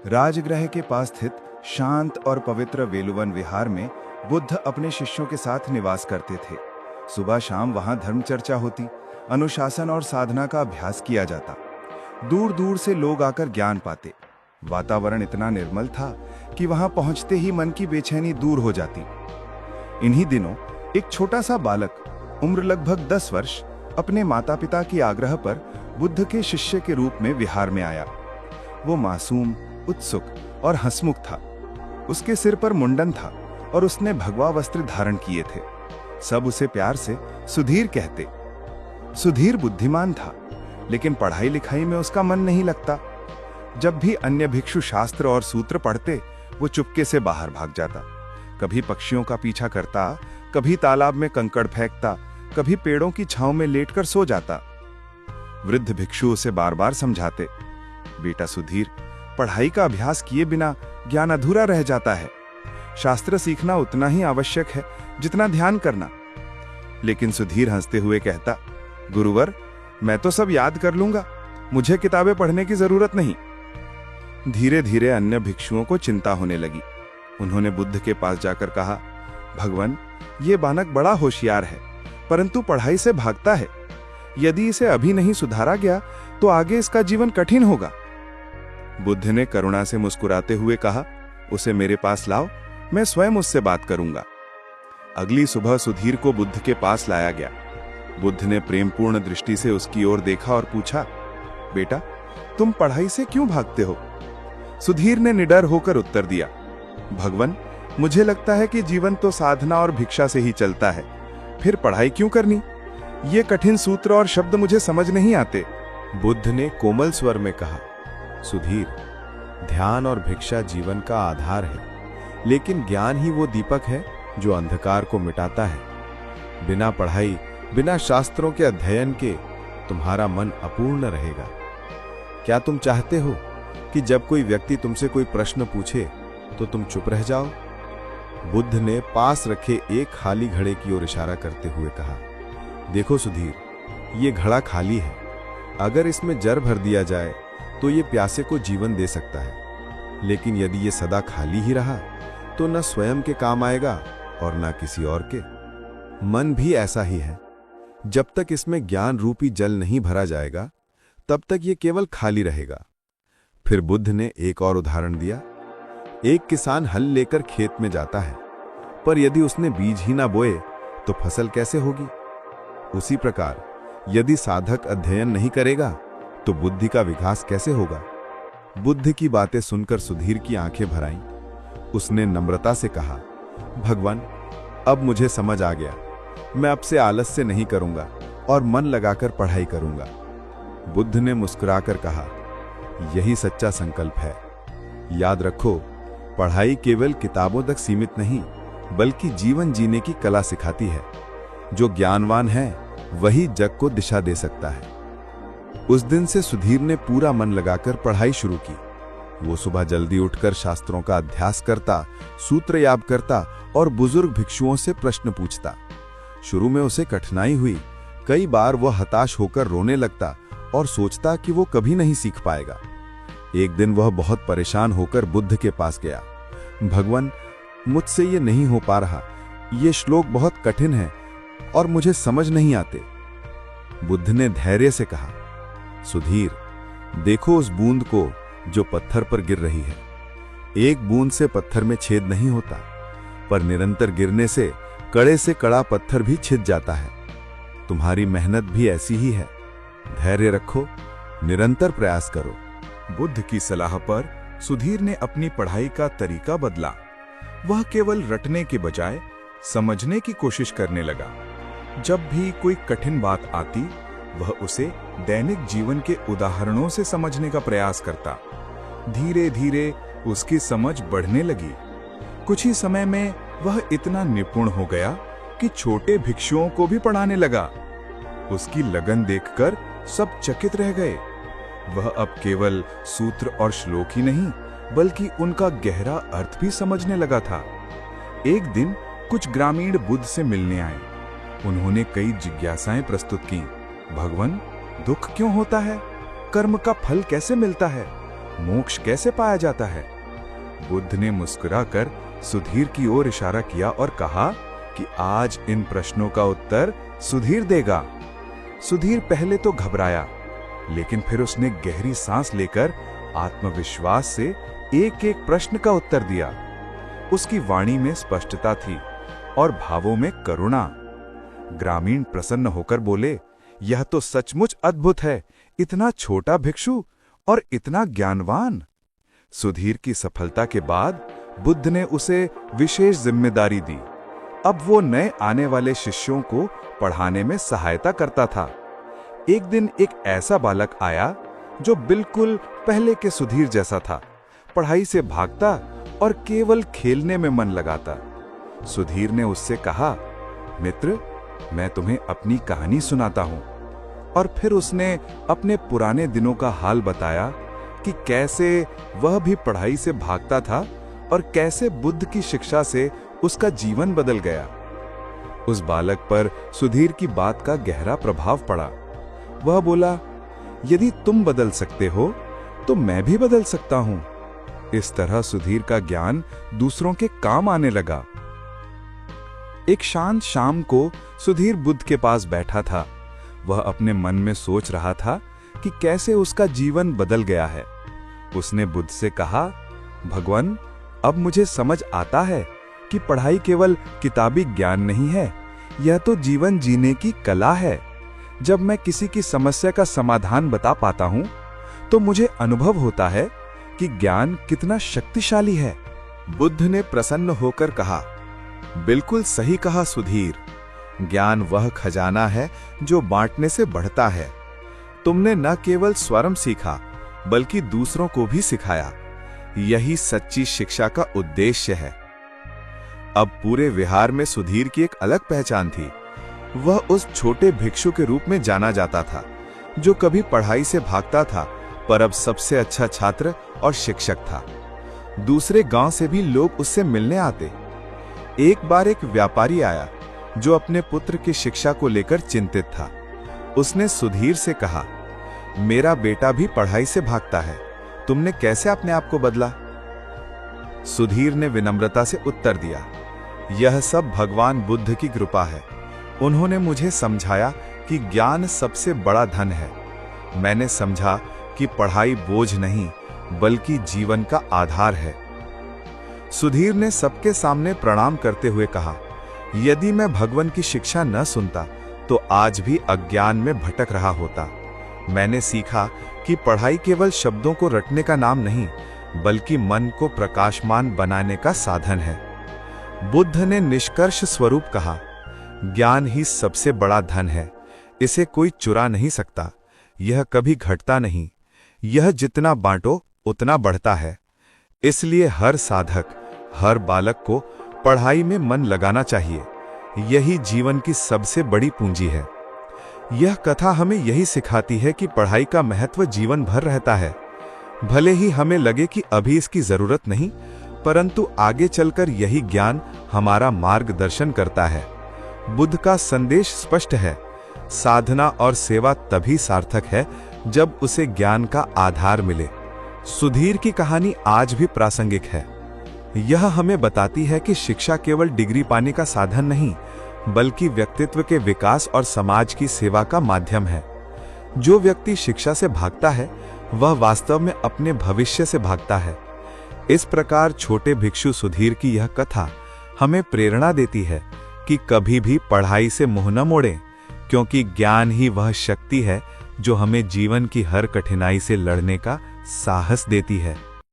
राजगृह के पास स्थित शांत और पवित्र वेलुवन विहार में बुद्ध अपने शिष्यों के साथ निवास करते थे। सुबह शाम वहां धर्म चर्चा होती, अनुशासन और साधना का अभ्यास किया जाता। दूर दूर से लोग आकर ज्ञान पाते। वातावरण इतना निर्मल था कि वहां पहुंचते ही मन की बेचैनी दूर हो जाती। इन्हीं दिनों एक छोटा सा बालक, उम्र लगभग 10 वर्ष, अपने माता पिता के आग्रह पर बुद्ध के शिष्य के रूप में विहार में आया। वो मासूम, उत्सुक और हंसमुख था। उसके सिर पर मुंडन था और उसने भगवा वस्त्र धारण किए थे। सब उसे प्यार से सुधीर कहते। सुधीर बुद्धिमान था, लेकिन पढ़ाई लिखाई में उसका मन नहीं लगता। जब भी अन्य भिक्षु शास्त्र और सूत्र पढ़ते, वो चुपके से बाहर भाग जाता। कभी पक्षियों का पीछा करता, कभी तालाब में कंकड़ फेंकता, कभी पेड़ों की छांव में लेटकर सो जाता। वृद्ध भिक्षु उसे बार बार समझाते, बेटा सुधीर, पढ़ाई का अभ्यास किए बिना ज्ञान अधूरा रह जाता है। शास्त्र सीखना उतना ही आवश्यक है जितना ध्यान करना। लेकिन सुधीर हंसते हुए कहता, गुरुवर, मैं तो सब याद कर लूंगा, मुझे किताबें पढ़ने की जरूरत नहीं। धीरे धीरे अन्य भिक्षुओं को चिंता होने लगी। उन्होंने बुद्ध के पास जाकर कहा, भगवान, ये बालक बड़ा होशियार है, परंतु पढ़ाई से भागता है। यदि इसे अभी नहीं सुधारा गया तो आगे इसका जीवन कठिन होगा। बुद्ध ने करुणा से मुस्कुराते हुए कहा, उसे मेरे पास लाओ, मैं स्वयं उससे बात करूंगा। अगली सुबह सुधीर को बुद्ध के पास लाया गया। बुद्ध ने प्रेमपूर्ण दृष्टि से उसकी ओर देखा और पूछा, बेटा, तुम पढ़ाई से क्यों भागते हो? सुधीर ने निडर होकर उत्तर दिया, भगवान, मुझे लगता है कि जीवन तो साधना और भिक्षा से ही चलता है, फिर पढ़ाई क्यों करनी? ये कठिन सूत्र और शब्द मुझे समझ नहीं आते। बुद्ध ने कोमल स्वर में कहा, सुधीर, ध्यान और भिक्षा जीवन का आधार है, लेकिन ज्ञान ही वो दीपक है जो अंधकार को मिटाता है। बिना पढ़ाई, बिना शास्त्रों के अध्ययन के तुम्हारा मन अपूर्ण रहेगा। क्या तुम चाहते हो कि जब कोई व्यक्ति तुमसे कोई प्रश्न पूछे तो तुम चुप रह जाओ? बुद्ध ने पास रखे एक खाली घड़े की ओर इशारा करते हुए कहा, देखो सुधीर, ये घड़ा खाली है। अगर इसमें जर भर दिया जाए तो ये प्यासे को जीवन दे सकता है, लेकिन यदि ये सदा खाली ही रहा तो न स्वयं के काम आएगा और न किसी और के। मन भी ऐसा ही है। जब तक इसमें ज्ञान रूपी जल नहीं भरा जाएगा, तब तक ये केवल खाली रहेगा। फिर बुद्ध ने एक और उदाहरण दिया। एक किसान हल लेकर खेत में जाता है, पर यदि उसने बीज ही ना बोए तो फसल कैसे होगी? उसी प्रकार यदि साधक अध्ययन नहीं करेगा तो बुद्धि का विकास कैसे होगा? बुद्ध की बातें सुनकर सुधीर की आंखें भर आईं। उसने नम्रता से कहा, भगवान, अब मुझे समझ आ गया। मैं अब से आलस से नहीं करूंगा और मन लगाकर पढ़ाई करूंगा। बुद्ध ने मुस्कुराकर कहा, यही सच्चा संकल्प है। याद रखो, पढ़ाई केवल किताबों तक सीमित नहीं, बल्कि जीवन जीने की कला सिखाती है। जो ज्ञानवान है वही जग को दिशा दे सकता है। उस दिन से सुधीर ने पूरा मन लगाकर पढ़ाई शुरू की। वो सुबह जल्दी उठकर शास्त्रों का अध्यास करता, सूत्र याद करता और बुजुर्ग भिक्षुओं से प्रश्न पूछता। शुरू में उसे कठिनाई हुई। कई बार वह हताश होकर रोने लगता और सोचता कि वो कभी नहीं सीख पाएगा। एक दिन वह बहुत परेशान होकर बुद्ध के पास गया। भगवान, मुझसे ये नहीं हो पा रहा। ये श्लोक बहुत कठिन है और मुझे समझ नहीं आते। बुद्ध ने धैर्य से कहा, सुधीर, देखो उस बूंद को जो पत्थर पर गिर रही है। एक बूंद से पत्थर में छेद नहीं होता, पर निरंतर गिरने से कड़ा पत्थर भी छिद जाता है। तुम्हारी मेहनत भी ऐसी ही है। धैर्य रखो, निरंतर प्रयास करो। बुद्ध की सलाह पर सुधीर ने अपनी पढ़ाई का तरीका बदला। वह केवल रटने के बजाय समझने की कोशिश करने लगा। जब भी कोई कठिन बात आती, वह उसे दैनिक जीवन के उदाहरणों से समझने का प्रयास करता। धीरे धीरे उसकी समझ बढ़ने लगी। कुछ ही समय में वह इतना निपुण हो गया कि छोटे भिक्षुओं को भी पढ़ाने लगा। उसकी लगन देखकर सब चकित रह गए। वह अब केवल सूत्र और श्लोक ही नहीं, बल्कि उनका गहरा अर्थ भी समझने लगा था। एक दिन कुछ ग्रामीण बुद्ध से मिलने आए। उन्होंने कई जिज्ञासाएं प्रस्तुत की। भगवान, दुख क्यों होता है? कर्म का फल कैसे मिलता है? मोक्ष कैसे पाया जाता है? बुद्ध ने मुस्कुराकर सुधीर की ओर इशारा किया और कहा कि आज इन प्रश्नों का उत्तर सुधीर देगा। सुधीर पहले तो घबराया, लेकिन फिर उसने गहरी सांस लेकर आत्मविश्वास से एक एक प्रश्न का उत्तर दिया। उसकी वाणी में स्पष्टता थी और भावों में करुणा। ग्रामीण प्रसन्न होकर बोले, यह तो सचमुच अद्भुत है, इतना छोटा भिक्षु और इतना ज्ञानवान। सुधीर की सफलता के बाद बुद्ध ने उसे विशेष जिम्मेदारी दी। अब वो नए आने वाले शिष्यों को पढ़ाने में सहायता करता था। एक दिन एक ऐसा बालक आया जो बिल्कुल पहले के सुधीर जैसा था, पढ़ाई से भागता और केवल खेलने में मन लगाता। सुधीर ने उससे कहा, मित्र, मैं तुम्हें अपनी कहानी सुनाता हूं। और फिर उसने अपने पुराने दिनों का हाल बताया कि कैसे वह भी पढ़ाई से भागता था और कैसे बुद्ध की शिक्षा से उसका जीवन बदल गया। उस बालक पर सुधीर की बात का गहरा प्रभाव पड़ा। वह बोला, यदि तुम बदल सकते हो तो मैं भी बदल सकता हूं। इस तरह सुधीर का ज्ञान दूसरों के काम आने लगा। एक शांत शाम को सुधीर बुद्ध के पास बैठा था। वह अपने मन में सोच रहा था कि कैसे उसका जीवन बदल गया है। उसने बुद्ध से कहा, भगवान, अब मुझे समझ आता है कि पढ़ाई केवल किताबी ज्ञान नहीं है, यह तो जीवन जीने की कला है। जब मैं किसी की समस्या का समाधान बता पाता हूं, तो मुझे अनुभव होता है कि ज्ञान कितना शक्तिशाली है। बुद्ध ने प्रसन्न होकर कहा, बिल्कुल सही कहा सुधीर। ज्ञान वह खजाना है जो बांटने से बढ़ता है। तुमने न केवल स्वयं सीखा, बल्कि दूसरों को भी सिखाया। यही सच्ची शिक्षा का उद्देश्य है। अब पूरे विहार में सुधीर की एक अलग पहचान थी। वह उस छोटे भिक्षु के रूप में जाना जाता था, जो कभी पढ़ाई से भागता था, पर अब सबसे अच्छा छात्र और शिक्षक था। दूसरे गांव से भी लोग उससे मिलने आते। एक बार एक व्यापारी आया जो अपने पुत्र की शिक्षा को लेकर चिंतित था। उसने सुधीर से कहा, मेरा बेटा भी पढ़ाई से भागता है, तुमने कैसे अपने आप को बदला? सुधीर ने विनम्रता से उत्तर दिया, यह सब भगवान बुद्ध की कृपा है। उन्होंने मुझे समझाया कि ज्ञान सबसे बड़ा धन है। मैंने समझा कि पढ़ाई बोझ नहीं, बल्कि जीवन का आधार है। सुधीर ने सबके सामने प्रणाम करते हुए कहा, यदि मैं भगवान की शिक्षा न सुनता तो आज भी अज्ञान में भटक रहा होता। मैंने सीखा कि पढ़ाई केवल शब्दों को रटने का नाम नहीं, बल्कि मन को प्रकाशमान बनाने का साधन है। बुद्ध ने निष्कर्ष स्वरूप कहा, ज्ञान ही सबसे बड़ा धन है। इसे कोई चुरा नहीं सकता। यह कभी घटता नहीं। यह जितना बांटो उतना बढ़ता है। इसलिए हर साधक, हर बालक को पढ़ाई में मन लगाना चाहिए। यही जीवन की सबसे बड़ी पूंजी है। यह कथा हमें यही सिखाती है कि पढ़ाई का महत्व जीवन भर रहता है। भले ही हमें लगे कि अभी इसकी जरूरत नहीं, परंतु आगे चलकर यही ज्ञान हमारा मार्गदर्शन करता है। बुद्ध का संदेश स्पष्ट है, साधना और सेवा तभी सार्थक है जब उसे ज्ञान का आधार मिले। सुधीर की कहानी आज भी प्रासंगिक है। यह हमें बताती है कि शिक्षा केवल डिग्री पाने का साधन नहीं, बल्कि व्यक्तित्व के विकास और समाज की सेवा का माध्यम है। जो व्यक्ति शिक्षा से भागता है, वह वास्तव में अपने भविष्य से भागता है। इस प्रकार छोटे भिक्षु सुधीर की यह कथा हमें प्रेरणा देती है कि कभी भी पढ़ाई से मुंह न मोड़ें, क्योंकि ज्ञान ही वह शक्ति है जो हमें जीवन की हर कठिनाई से लड़ने का साहस देती है।